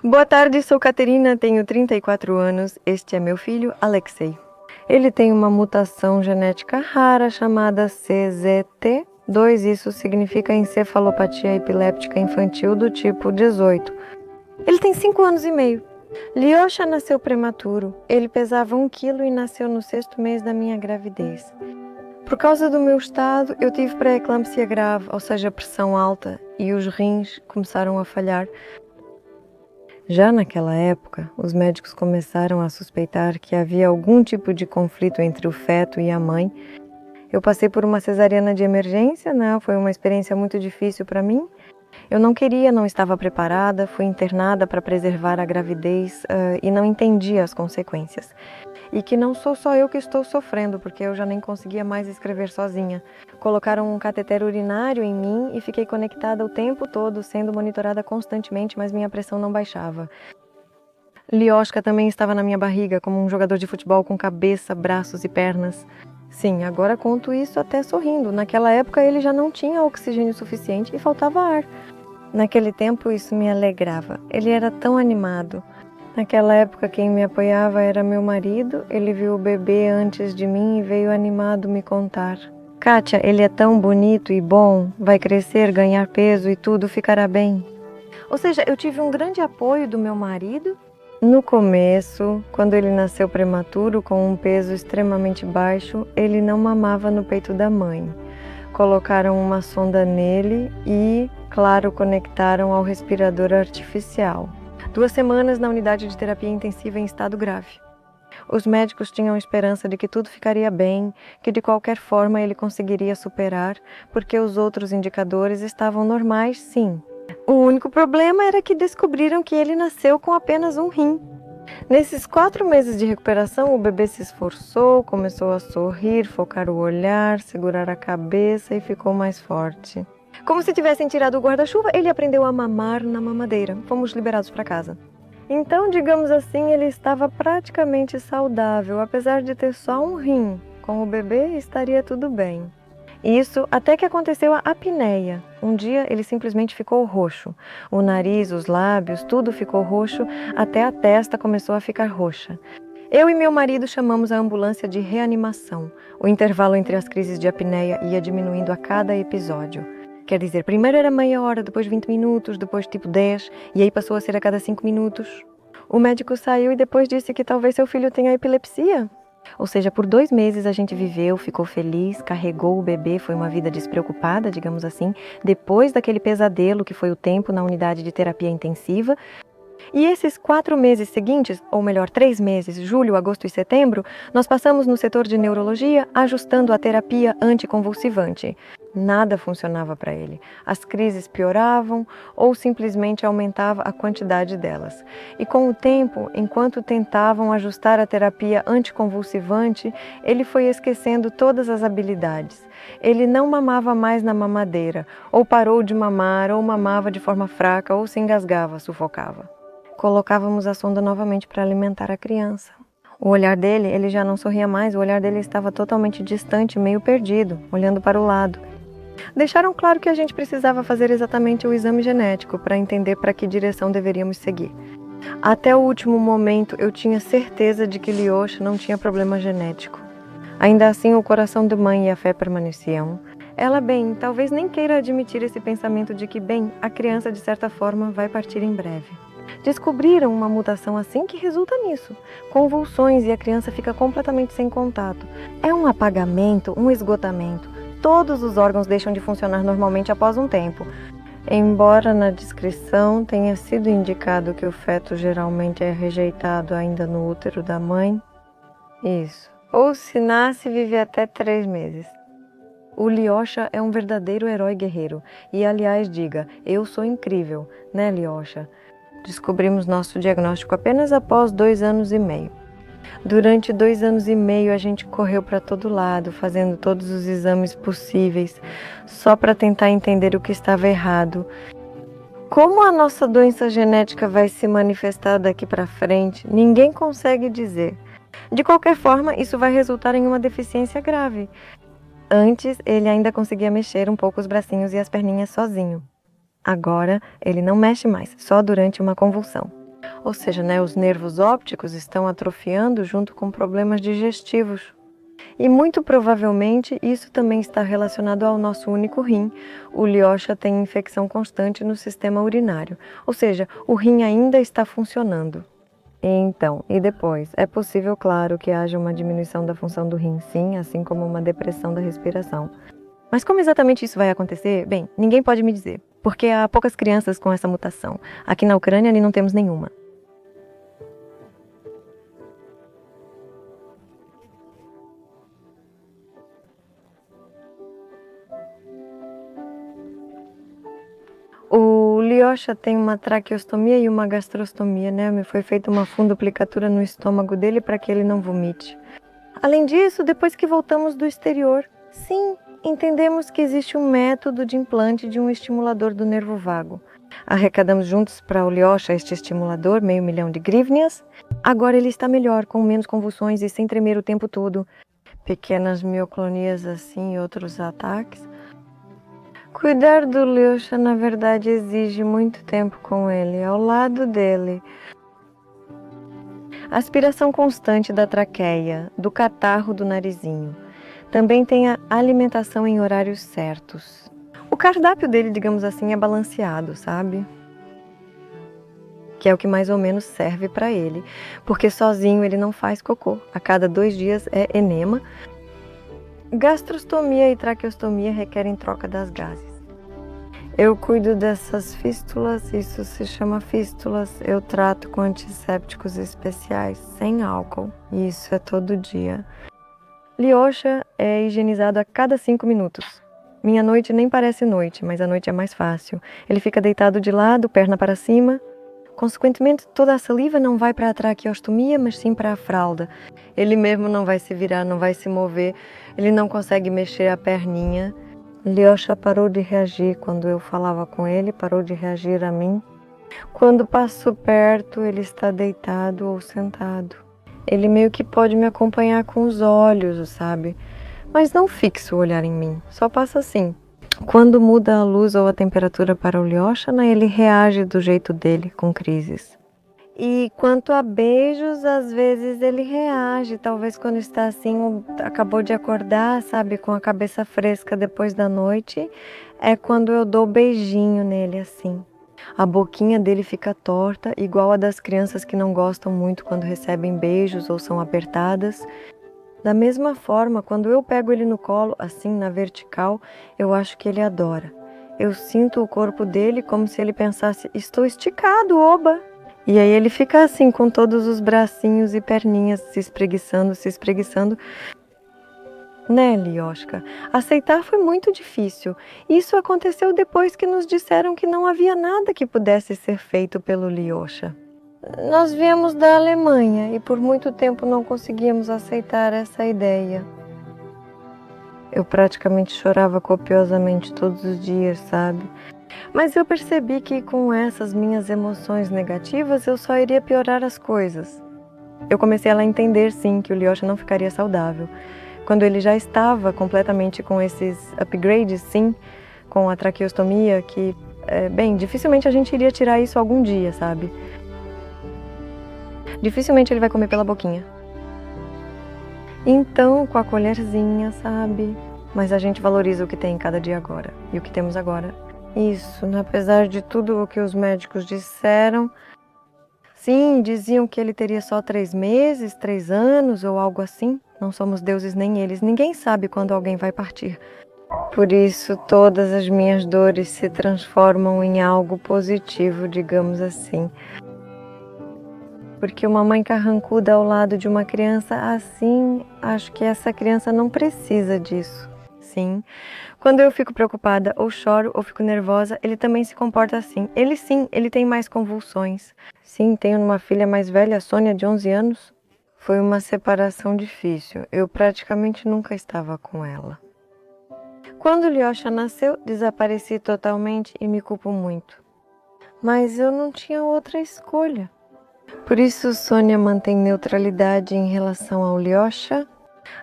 Boa tarde, sou Caterina, tenho 34 anos. Este é meu filho, Alexei. Ele tem uma mutação genética rara chamada CZT2. Isso significa encefalopatia epiléptica infantil do tipo 18. Ele tem 5 anos e meio. Lyosha nasceu prematuro. Ele pesava 1 quilo e nasceu no 6º mês da minha gravidez. Por causa do meu estado, eu tive pré-eclâmpsia grave, ou seja, pressão alta, e os rins começaram a falhar. Já naquela época, os médicos começaram a suspeitar que havia algum tipo de conflito entre o feto e a mãe. Eu passei por uma cesariana de emergência, foi uma experiência muito difícil para mim. Eu não queria, não estava preparada, fui internada para preservar a gravidez e não entendia as consequências. E que não sou só eu que estou sofrendo, porque eu já nem conseguia mais escrever sozinha. Colocaram um cateter urinário em mim e fiquei conectada o tempo todo, sendo monitorada constantemente, mas minha pressão não baixava. Lyoshka também estava na minha barriga, como um jogador de futebol com cabeça, braços e pernas. Sim, agora conto isso até sorrindo. Naquela época ele já não tinha oxigênio suficiente e faltava ar. Naquele tempo isso me alegrava. Ele era tão animado. Naquela época quem me apoiava era meu marido. Ele viu o bebê antes de mim e veio animado me contar. Kátia, ele é tão bonito e bom, vai crescer, ganhar peso e tudo ficará bem. Ou seja, eu tive um grande apoio do meu marido. No começo, quando ele nasceu prematuro, com um peso extremamente baixo, ele não mamava no peito da mãe. Colocaram uma sonda nele e, claro, conectaram ao respirador artificial. 2 semanas na unidade de terapia intensiva em estado grave. Os médicos tinham esperança de que tudo ficaria bem, que de qualquer forma ele conseguiria superar, porque os outros indicadores estavam normais, sim. O único problema era que descobriram que ele nasceu com apenas um rim. Nesses 4 meses de recuperação, o bebê se esforçou, começou a sorrir, focar o olhar, segurar a cabeça e ficou mais forte. Como se tivessem tirado o guarda-chuva, ele aprendeu a mamar na mamadeira. Fomos liberados para casa. Então, digamos assim, ele estava praticamente saudável, apesar de ter só um rim. Com o bebê, estaria tudo bem. Isso até que aconteceu a apneia. Um dia ele simplesmente ficou roxo. O nariz, os lábios, tudo ficou roxo, até a testa começou a ficar roxa. Eu e meu marido chamamos a ambulância de reanimação. O intervalo entre as crises de apneia ia diminuindo a cada episódio. Quer dizer, primeiro era meia hora, depois 20 minutos, depois tipo 10, e aí passou a ser a cada 5 minutos. O médico saiu e depois disse que talvez seu filho tenha epilepsia. Ou seja, por 2 meses a gente viveu, ficou feliz, carregou o bebê, foi uma vida despreocupada, digamos assim, depois daquele pesadelo que foi o tempo na unidade de terapia intensiva. E esses 4 meses seguintes, ou melhor, 3 meses, julho, agosto e setembro, nós passamos no setor de neurologia ajustando a terapia anticonvulsivante. Nada funcionava para ele. As crises pioravam ou simplesmente aumentava a quantidade delas. E com o tempo, enquanto tentavam ajustar a terapia anticonvulsivante, ele foi esquecendo todas as habilidades. Ele não mamava mais na mamadeira, ou parou de mamar, ou mamava de forma fraca, ou se engasgava, sufocava. Colocávamos a sonda novamente para alimentar a criança. O olhar dele, ele já não sorria mais, o olhar dele estava totalmente distante, meio perdido, olhando para o lado. Deixaram claro que a gente precisava fazer exatamente o exame genético para entender para que direção deveríamos seguir. Até o último momento eu tinha certeza de que Lyosha não tinha problema genético. Ainda assim o coração da mãe e a fé permaneciam. Ela, talvez nem queira admitir esse pensamento de que, a criança de certa forma vai partir em breve. Descobriram uma mutação assim que resulta nisso, convulsões e a criança fica completamente sem contato. É um apagamento, um esgotamento. Todos os órgãos deixam de funcionar normalmente após um tempo. Embora na descrição tenha sido indicado que o feto geralmente é rejeitado ainda no útero da mãe. Isso. Ou se nasce, vive até 3 meses. O Lyosha é um verdadeiro herói guerreiro. E aliás, diga, eu sou incrível, né, Lyosha? Descobrimos nosso diagnóstico apenas após 2 anos e meio. Durante 2 anos e meio a gente correu para todo lado, fazendo todos os exames possíveis, só para tentar entender o que estava errado. Como a nossa doença genética vai se manifestar daqui para frente, ninguém consegue dizer. De qualquer forma, isso vai resultar em uma deficiência grave. Antes, ele ainda conseguia mexer um pouco os bracinhos e as perninhas sozinho. Agora, ele não mexe mais, só durante uma convulsão. Ou seja, né, os nervos ópticos estão atrofiando junto com problemas digestivos. E muito provavelmente isso também está relacionado ao nosso único rim. O Lyosha tem infecção constante no sistema urinário, ou seja, o rim ainda está funcionando. Então, e depois? É possível, claro, que haja uma diminuição da função do rim, sim, assim como uma depressão da respiração. Mas como exatamente isso vai acontecer? Bem, ninguém pode me dizer, porque há poucas crianças com essa mutação. Aqui na Ucrânia não temos nenhuma. O Lyosha tem uma traqueostomia e uma gastrostomia, né? Me foi feita uma fundoplicatura no estômago dele para que ele não vomite. Além disso, depois que voltamos do exterior, sim, entendemos que existe um método de implante de um estimulador do nervo vago. Arrecadamos juntos para o Lyosha este estimulador, 500 mil hryvnias. Agora ele está melhor, com menos convulsões e sem tremer o tempo todo. Pequenas mioclonias assim e outros ataques. Cuidar do Lyosha, na verdade, exige muito tempo com ele, ao lado dele. Aspiração constante da traqueia, do catarro do narizinho. Também tem a alimentação em horários certos. O cardápio dele, digamos assim, é balanceado, sabe? Que é o que mais ou menos serve para ele, porque sozinho ele não faz cocô. A cada 2 dias é enema. Gastrostomia e traqueostomia requerem troca das gases. Eu cuido dessas fístulas, isso se chama fístulas. Eu trato com antissépticos especiais, sem álcool. E isso é todo dia. Lyosha é higienizado a cada 5 minutos. Minha noite nem parece noite, mas a noite é mais fácil. Ele fica deitado de lado, perna para cima. Consequentemente, toda a saliva não vai para a traqueostomia, mas sim para a fralda. Ele mesmo não vai se virar, não vai se mover. Ele não consegue mexer a perninha. Lyosha parou de reagir quando eu falava com ele, parou de reagir a mim. Quando passo perto, ele está deitado ou sentado. Ele meio que pode me acompanhar com os olhos, sabe? Mas não fixa o olhar em mim, só passa assim. Quando muda a luz ou a temperatura para o Lyosha, né, ele reage do jeito dele, com crises. E quanto a beijos, às vezes ele reage, talvez quando está assim, acabou de acordar, sabe, com a cabeça fresca depois da noite, é quando eu dou beijinho nele assim. A boquinha dele fica torta, igual a das crianças que não gostam muito quando recebem beijos ou são apertadas. Da mesma forma, quando eu pego ele no colo, assim, na vertical, eu acho que ele adora. Eu sinto o corpo dele como se ele pensasse, estou esticado, oba! E aí ele fica assim, com todos os bracinhos e perninhas se espreguiçando. Né, Lioshka? Aceitar foi muito difícil. Isso aconteceu depois que nos disseram que não havia nada que pudesse ser feito pelo Lyosha. Nós viemos da Alemanha e por muito tempo não conseguíamos aceitar essa ideia. Eu praticamente chorava copiosamente todos os dias, sabe? Mas eu percebi que com essas minhas emoções negativas eu só iria piorar as coisas. Eu comecei a entender, sim, que o Lyosha não ficaria saudável. Quando ele já estava completamente com esses upgrades, sim, com a traqueostomia, que, bem, dificilmente a gente iria tirar isso algum dia, sabe? Dificilmente ele vai comer pela boquinha. Então, com a colherzinha, sabe? Mas a gente valoriza o que tem cada dia agora. E o que temos agora. Isso, apesar de tudo o que os médicos disseram. Sim, diziam que ele teria só 3 meses, 3 anos ou algo assim. Não somos deuses nem eles. Ninguém sabe quando alguém vai partir. Por isso, todas as minhas dores se transformam em algo positivo, digamos assim. Porque uma mãe carrancuda ao lado de uma criança assim, acho que essa criança não precisa disso. Sim. Quando eu fico preocupada, ou choro, ou fico nervosa, ele também se comporta assim. Ele sim, ele tem mais convulsões. Sim, tenho uma filha mais velha, a Sônia, de 11 anos. Foi uma separação difícil. Eu praticamente nunca estava com ela. Quando Lyosha nasceu, desapareci totalmente e me culpo muito. Mas eu não tinha outra escolha. Por isso, Sônia mantém neutralidade em relação ao Lyosha.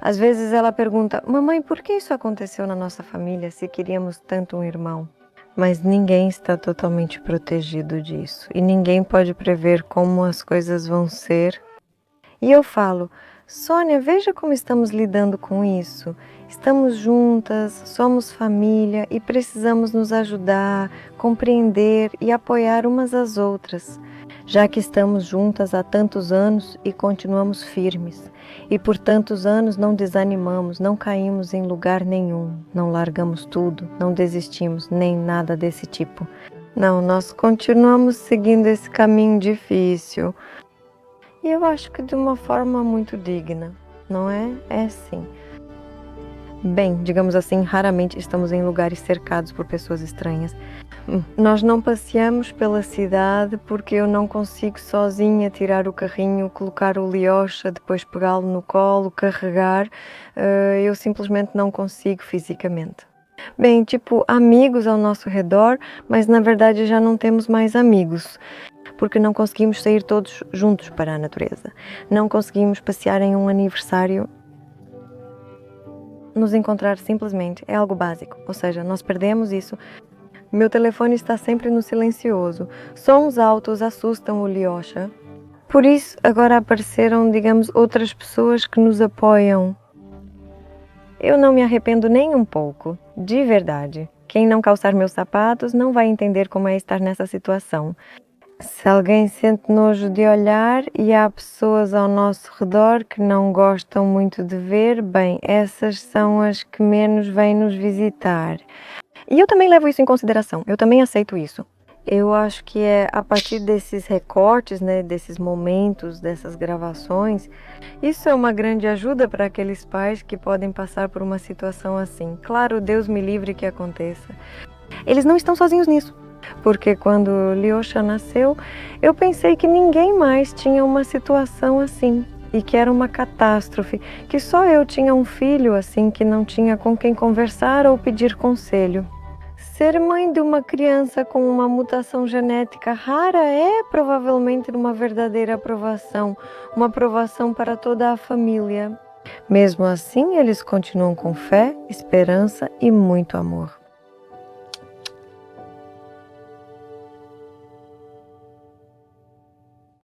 Às vezes ela pergunta, mamãe, por que isso aconteceu na nossa família se queríamos tanto um irmão? Mas ninguém está totalmente protegido disso e ninguém pode prever como as coisas vão ser. E eu falo, Sônia, veja como estamos lidando com isso. Estamos juntas, somos família e precisamos nos ajudar, compreender e apoiar umas às outras, já que estamos juntas há tantos anos e continuamos firmes. E por tantos anos não desanimamos, não caímos em lugar nenhum, não largamos tudo, não desistimos, nem nada desse tipo. Não, nós continuamos seguindo esse caminho difícil. E eu acho que de uma forma muito digna, não é? É sim. Bem, digamos assim, raramente estamos em lugares cercados por pessoas estranhas. Nós não passeamos pela cidade porque eu não consigo sozinha tirar o carrinho, colocar o Liocha, depois pegá-lo no colo, carregar. Eu simplesmente não consigo fisicamente. Bem, tipo, amigos ao nosso redor, mas na verdade já não temos mais amigos, porque não conseguimos sair todos juntos para a natureza. Não conseguimos passear em um aniversário. Nos encontrar simplesmente é algo básico, ou seja, nós perdemos isso. Meu telefone está sempre no silencioso. Sons altos assustam o Liocha. Por isso, agora apareceram, digamos, outras pessoas que nos apoiam. Eu não me arrependo nem um pouco, de verdade. Quem não calçar meus sapatos não vai entender como é estar nessa situação. Se alguém sente nojo de olhar e há pessoas ao nosso redor que não gostam muito de ver, bem, essas são as que menos vêm nos visitar. E eu também levo isso em consideração, eu também aceito isso. Eu acho que é a partir desses recortes, né, desses momentos, dessas gravações, isso é uma grande ajuda para aqueles pais que podem passar por uma situação assim. Claro, Deus me livre que aconteça. Eles não estão sozinhos nisso. Porque quando Liocha nasceu, eu pensei que ninguém mais tinha uma situação assim e que era uma catástrofe, que só eu tinha um filho assim que não tinha com quem conversar ou pedir conselho. Ser mãe de uma criança com uma mutação genética rara é provavelmente uma verdadeira aprovação, uma aprovação para toda a família. Mesmo assim, eles continuam com fé, esperança e muito amor.